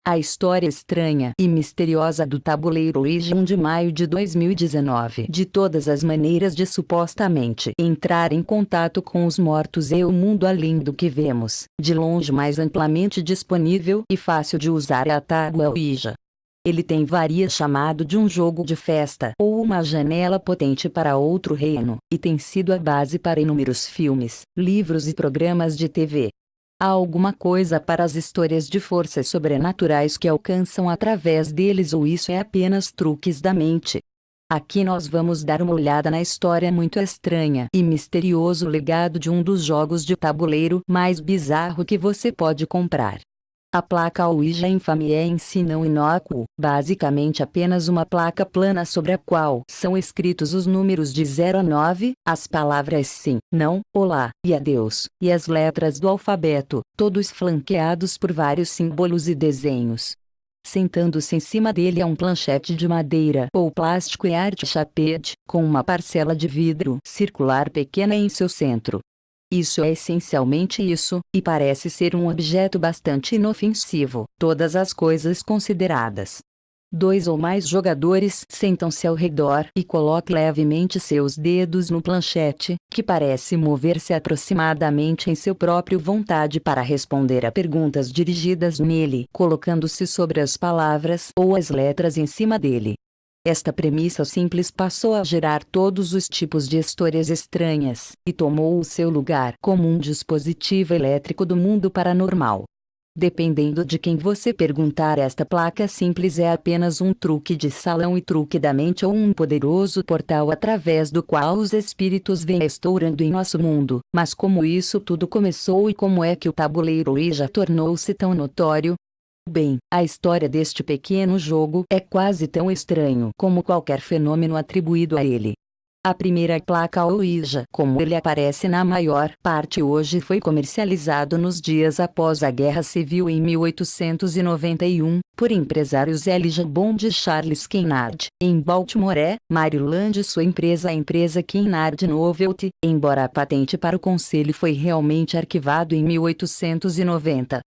A história estranha e misteriosa do tabuleiro Ouija, 1 de maio de 2019. De todas as maneiras de supostamente entrar em contato com os mortos e o mundo além do que vemos, de longe mais amplamente disponível e fácil de usar é a tábua Ouija. Ele tem varia chamado de um jogo de festa ou uma janela potente para outro reino, e tem sido a base para inúmeros filmes, livros e programas de TV. Há alguma coisa para as histórias de forças sobrenaturais que alcançam através deles, ou isso é apenas truques da mente? Aqui nós vamos dar uma olhada na história muito estranha e misterioso legado de um dos jogos de tabuleiro mais bizarro que você pode comprar. A placa Ouija infame é em si não inócuo, basicamente apenas uma placa plana sobre a qual são escritos os números de 0 a 9, as palavras sim, não, olá, e adeus, e as letras do alfabeto, todos flanqueados por vários símbolos e desenhos. Sentando-se em cima dele há um planchete de madeira ou plástico e arte chapede, com uma parcela de vidro circular pequena em seu centro. Isso é essencialmente isso, e parece ser um objeto bastante inofensivo, todas as coisas consideradas. 2 ou mais jogadores sentam-se ao redor e colocam levemente seus dedos no planchete, que parece mover-se aproximadamente em seu próprio vontade para responder a perguntas dirigidas nele, colocando-se sobre as palavras ou as letras em cima dele. Esta premissa simples passou a gerar todos os tipos de histórias estranhas, e tomou o seu lugar como um dispositivo elétrico do mundo paranormal. Dependendo de quem você perguntar, esta placa simples é apenas um truque de salão e truque da mente, ou um poderoso portal através do qual os espíritos vêm estourando em nosso mundo. Mas como isso tudo começou e como é que o tabuleiro Ouija tornou-se tão notório? Bem, a história deste pequeno jogo é quase tão estranho como qualquer fenômeno atribuído a ele. A primeira placa Ouija, como ele aparece na maior parte hoje, foi comercializado nos dias após a Guerra Civil em 1891, por empresários Elijah Bond e Charles Kennard, em Baltimore, Maryland. Sua empresa, a empresa Kennard Novelty, embora a patente para o conselho foi realmente arquivado em 1890.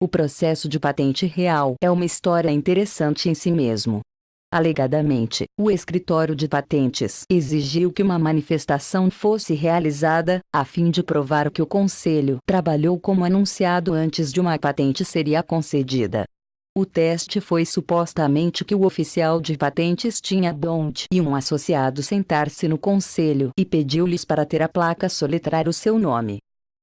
O processo de patente real é uma história interessante em si mesmo. Alegadamente, o escritório de patentes exigiu que uma manifestação fosse realizada, a fim de provar que o conselho trabalhou como anunciado antes de uma patente seria concedida. O teste foi supostamente que o oficial de patentes tinha Bond e um associado sentar-se no conselho e pediu-lhes para ter a placa soletrar o seu nome.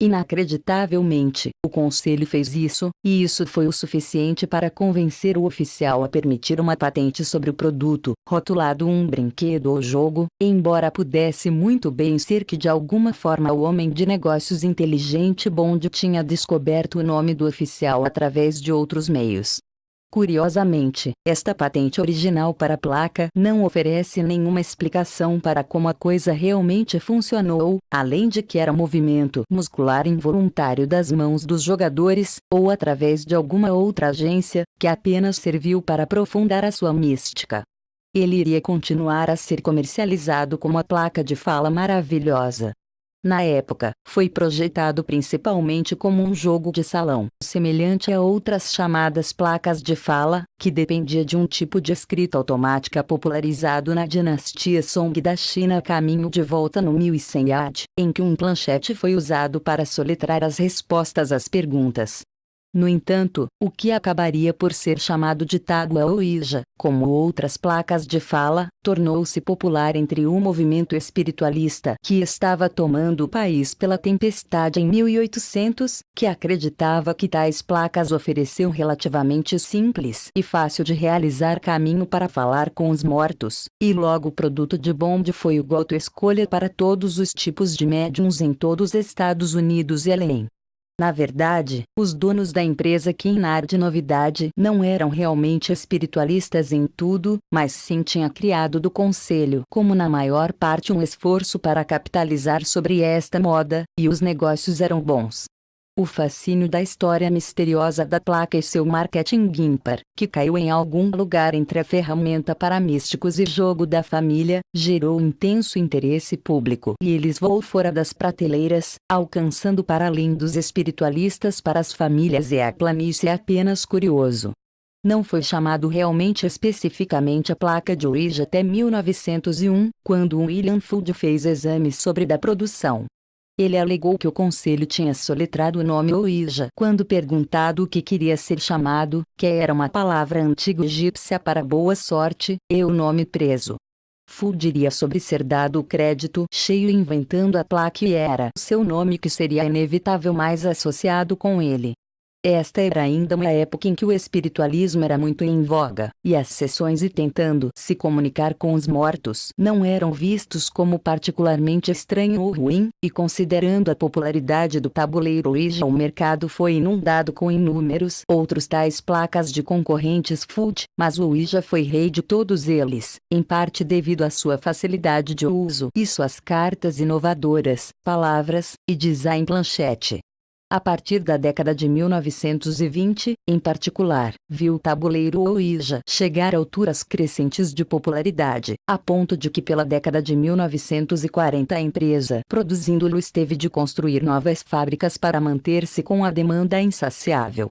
Inacreditavelmente, o conselho fez isso, e isso foi o suficiente para convencer o oficial a permitir uma patente sobre o produto, rotulado um brinquedo ou jogo, embora pudesse muito bem ser que de alguma forma o homem de negócios inteligente Bond tinha descoberto o nome do oficial através de outros meios. Curiosamente, esta patente original para a placa não oferece nenhuma explicação para como a coisa realmente funcionou, além de que era movimento muscular involuntário das mãos dos jogadores, ou através de alguma outra agência, que apenas serviu para aprofundar a sua mística. Ele iria continuar a ser comercializado como a placa de fala maravilhosa. Na época, foi projetado principalmente como um jogo de salão, semelhante a outras chamadas placas de fala, que dependia de um tipo de escrita automática popularizado na dinastia Song da China. Caminho de volta no 1100 AD, em que um planchete foi usado para soletrar as respostas às perguntas. No entanto, o que acabaria por ser chamado de tábua Ouija, como outras placas de fala, tornou-se popular entre o movimento espiritualista que estava tomando o país pela tempestade em 1800, que acreditava que tais placas ofereciam relativamente simples e fácil de realizar caminho para falar com os mortos, e logo o produto de Bond foi o goto escolha para todos os tipos de médiums em todos os Estados Unidos e além. Na verdade, os donos da empresa Kennard Novidade não eram realmente espiritualistas em tudo, mas sim tinha criado do conselho como na maior parte um esforço para capitalizar sobre esta moda, e os negócios eram bons. O fascínio da história misteriosa da placa e seu marketing ímpar, que caiu em algum lugar entre a ferramenta para místicos e jogo da família, gerou intenso interesse público e eles voou fora das prateleiras, alcançando para além dos espiritualistas para as famílias e a planície. É apenas curioso. Não foi chamado realmente especificamente a placa de Ouija até 1901, quando William Fuld fez exames sobre da produção. Ele alegou que o conselho tinha soletrado o nome Ouija quando perguntado o que queria ser chamado, que era uma palavra antiga egípcia para boa sorte, e o nome preso. Fuld diria sobre ser dado o crédito cheio inventando a placa e era seu nome que seria inevitável mais associado com ele. Esta era ainda uma época em que o espiritualismo era muito em voga, e as sessões e tentando se comunicar com os mortos não eram vistos como particularmente estranho ou ruim, e considerando a popularidade do tabuleiro Ouija, o mercado foi inundado com inúmeros outros tais placas de concorrentes Fuld, mas o Ouija foi rei de todos eles, em parte devido à sua facilidade de uso e suas cartas inovadoras, palavras e design planchete. A partir da década de 1920, em particular, viu o tabuleiro Ouija chegar a alturas crescentes de popularidade, a ponto de que pela década de 1940 a empresa produzindo-lo esteve de construir novas fábricas para manter-se com a demanda insaciável.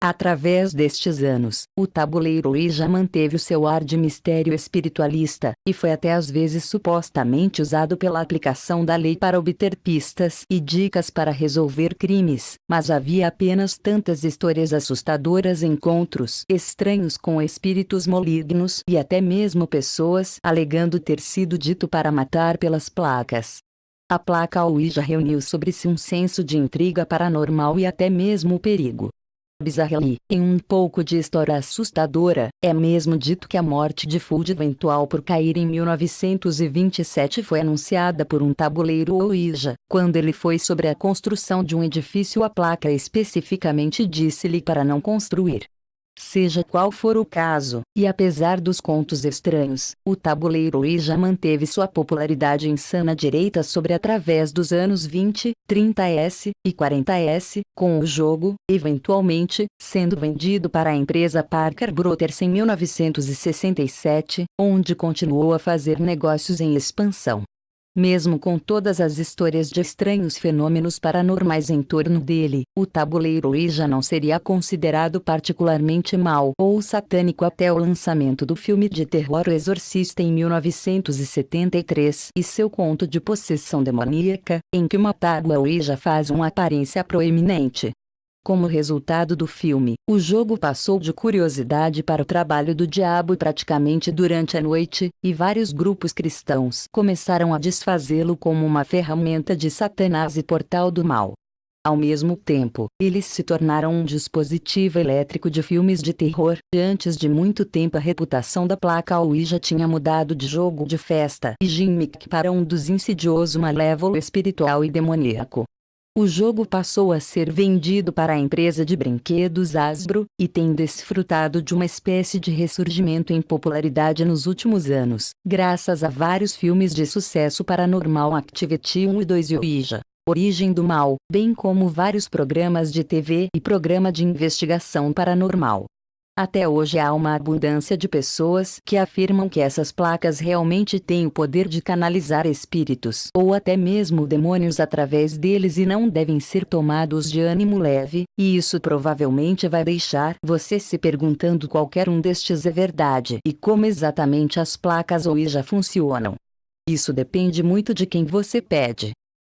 Através destes anos, o tabuleiro Ouija manteve o seu ar de mistério espiritualista, e foi até às vezes supostamente usado pela aplicação da lei para obter pistas e dicas para resolver crimes, mas havia apenas tantas histórias assustadoras, encontros estranhos com espíritos malignos e até mesmo pessoas alegando ter sido dito para matar pelas placas. A placa Ouija reuniu sobre si um senso de intriga paranormal e até mesmo perigo. Bizarre. Em um pouco de história assustadora, é mesmo dito que a morte de Fuld eventual por cair em 1927 foi anunciada por um tabuleiro Ouija, quando ele foi sobre a construção de um edifício. A placa especificamente disse-lhe para não construir. Seja qual for o caso, e apesar dos contos estranhos, o tabuleiro Ouija manteve sua popularidade insana direita sobre através dos anos 20, 30s e 40s, com o jogo, eventualmente, sendo vendido para a empresa Parker Brothers em 1967, onde continuou a fazer negócios em expansão. Mesmo com todas as histórias de estranhos fenômenos paranormais em torno dele, o tabuleiro Ouija não seria considerado particularmente mau ou satânico até o lançamento do filme de terror O Exorcista em 1973 e seu conto de possessão demoníaca, em que uma tábua Ouija faz uma aparência proeminente. Como resultado do filme, o jogo passou de curiosidade para o trabalho do diabo praticamente durante a noite, e vários grupos cristãos começaram a desfazê-lo como uma ferramenta de Satanás e portal do mal. Ao mesmo tempo, eles se tornaram um dispositivo elétrico de filmes de terror, e antes de muito tempo a reputação da placa Ouija tinha mudado de jogo de festa e gimmick para um dos insidioso malévolo espiritual e demoníaco. O jogo passou a ser vendido para a empresa de brinquedos Hasbro, e tem desfrutado de uma espécie de ressurgimento em popularidade nos últimos anos, graças a vários filmes de sucesso Paranormal Activity 1 e 2 e Ouija, Origem do Mal, bem como vários programas de TV e programa de investigação paranormal. Até hoje há uma abundância de pessoas que afirmam que essas placas realmente têm o poder de canalizar espíritos ou até mesmo demônios através deles e não devem ser tomados de ânimo leve, e isso provavelmente vai deixar você se perguntando qualquer um destes é verdade e como exatamente as placas Ouija funcionam. Isso depende muito de quem você pede.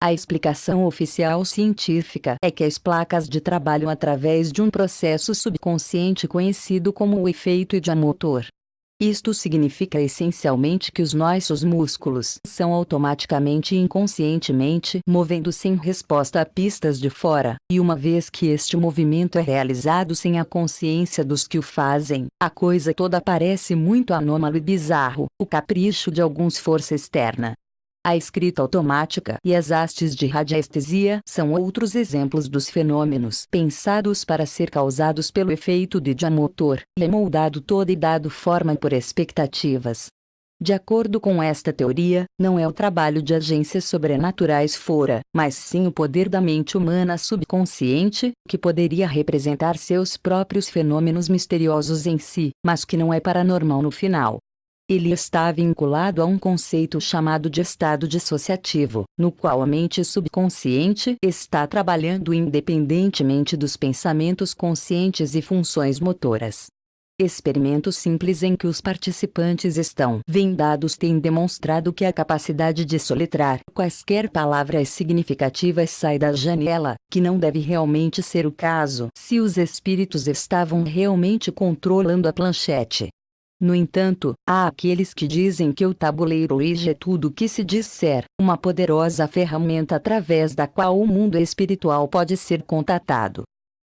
A explicação oficial científica é que as placas de trabalham através de um processo subconsciente conhecido como o efeito ideomotor. Isto significa essencialmente que os nossos músculos são automaticamente e inconscientemente movendo-se em resposta a pistas de fora, e uma vez que este movimento é realizado sem a consciência dos que o fazem, a coisa toda parece muito anômalo e bizarro, o capricho de alguns força externa. A escrita automática e as hastes de radiestesia são outros exemplos dos fenômenos pensados para ser causados pelo efeito de ideomotor, e é moldado todo e dado forma por expectativas. De acordo com esta teoria, não é o trabalho de agências sobrenaturais fora, mas sim o poder da mente humana subconsciente, que poderia representar seus próprios fenômenos misteriosos em si, mas que não é paranormal no final. Ele está vinculado a um conceito chamado de estado dissociativo, no qual a mente subconsciente está trabalhando independentemente dos pensamentos conscientes e funções motoras. Experimentos simples em que os participantes estão vendados têm demonstrado que a capacidade de soletrar quaisquer palavras significativas sai da janela, que não deve realmente ser o caso se os espíritos estavam realmente controlando a planchete. No entanto, há aqueles que dizem que o tabuleiro Ouija é tudo o que se diz ser uma poderosa ferramenta através da qual o mundo espiritual pode ser contatado.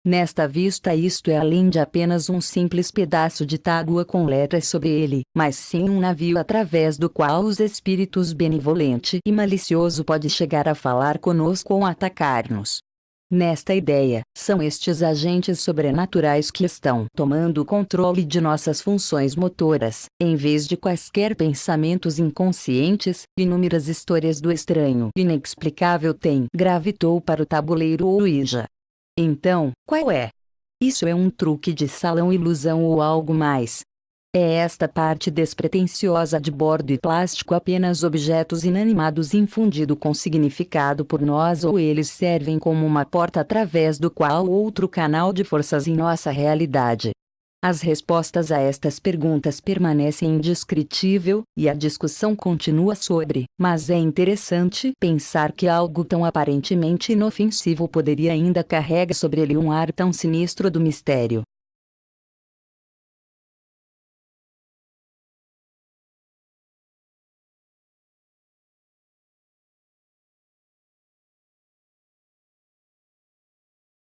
Nesta vista, isto é além de apenas um simples pedaço de tábua com letras sobre ele, mas sim um navio através do qual os espíritos benevolente e malicioso pode chegar a falar conosco ou atacar-nos. Nesta ideia, são estes agentes sobrenaturais que estão tomando o controle de nossas funções motoras, em vez de quaisquer pensamentos inconscientes. Inúmeras histórias do estranho e inexplicável têm gravitou para o tabuleiro Ouija. Então, qual é? Isso é um truque de salão, ilusão ou algo mais? É esta parte despretensiosa de bordo e plástico apenas objetos inanimados infundido com significado por nós, ou eles servem como uma porta através do qual outro canal de forças em nossa realidade? As respostas a estas perguntas permanecem indescritível, e a discussão continua sobre, mas é interessante pensar que algo tão aparentemente inofensivo poderia ainda carregar sobre ele um ar tão sinistro do mistério.